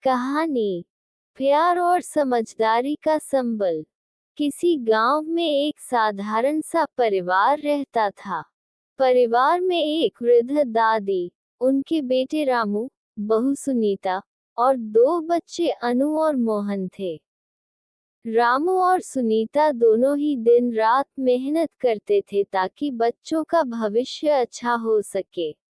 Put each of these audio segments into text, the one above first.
कहानी प्यार और समझदारी का संबल। किसी गांव में एक साधारण सा परिवार रहता था। परिवार में एक वृद्ध दादी, उनके बेटे रामू, बहू सुनीता और दो बच्चे अनु और मोहन थे। रामू और सुनीता दोनों ही दिन रात मेहनत करते थे ताकि बच्चों का भविष्य अच्छा हो सके।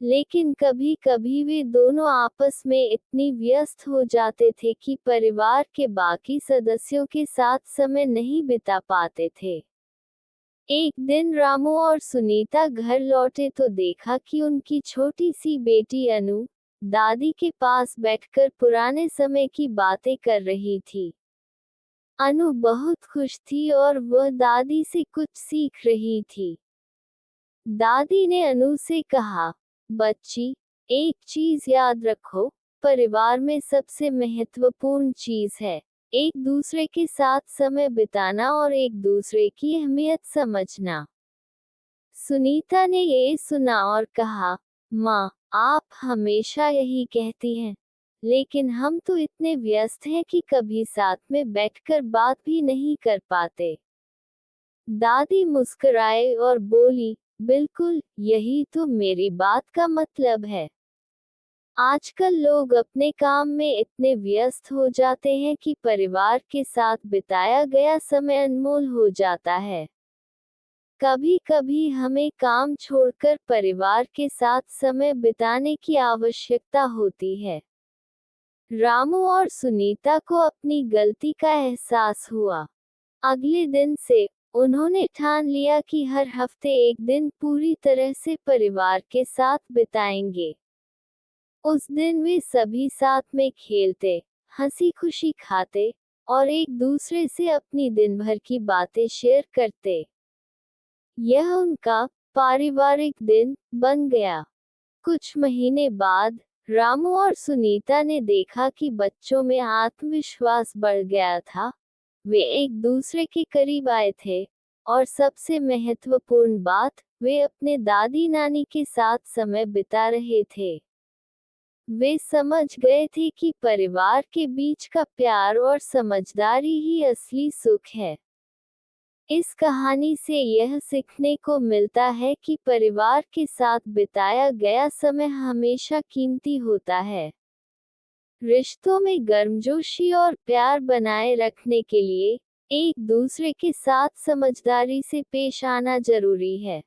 लेकिन कभी कभी वे दोनों आपस में इतनी व्यस्त हो जाते थे कि परिवार के बाकी सदस्यों के साथ समय नहीं बिता पाते थे। एक दिन रामू और सुनीता घर लौटे तो देखा कि उनकी छोटी सी बेटी अनु दादी के पास बैठकर पुराने समय की बातें कर रही थी। अनु बहुत खुश थी और वह दादी से कुछ सीख रही थी। दादी ने अनु से कहा, बच्ची, एक चीज याद रखो, परिवार में सबसे महत्वपूर्ण चीज है एक दूसरे के साथ समय बिताना और एक दूसरे की अहमियत समझना। सुनीता ने ये सुना और कहा, माँ, आप हमेशा यही कहती हैं, लेकिन हम तो इतने व्यस्त हैं कि कभी साथ में बैठकर बात भी नहीं कर पाते। दादी मुस्कुराए और बोली, बिल्कुल, यही तो मेरी बात का मतलब है। आजकल लोग अपने काम में इतने व्यस्त हो जाते हैं कि परिवार के साथ बिताया गया समय अनमोल हो जाता है। कभी कभी हमें काम छोड़कर परिवार के साथ समय बिताने की आवश्यकता होती है। रामू और सुनीता को अपनी गलती का एहसास हुआ। अगले दिन से उन्होंने ठान लिया कि हर हफ्ते एक दिन पूरी तरह से परिवार के साथ बिताएंगे। उस दिन वे सभी साथ में खेलते, हंसी खुशी खाते और एक दूसरे से अपनी दिन भर की बातें शेयर करते। यह उनका पारिवारिक दिन बन गया। कुछ महीने बाद रामू और सुनीता ने देखा कि बच्चों में आत्मविश्वास बढ़ गया था। वे एक दूसरे के करीब आए थे और सबसे महत्वपूर्ण बात, वे अपने दादी नानी के साथ समय बिता रहे थे। वे समझ गए थे कि परिवार के बीच का प्यार और समझदारी ही असली सुख है। इस कहानी से यह सीखने को मिलता है कि परिवार के साथ बिताया गया समय हमेशा कीमती होता है। रिश्तों में गर्मजोशी और प्यार बनाए रखने के लिए एक दूसरे के साथ समझदारी से पेश आना जरूरी है।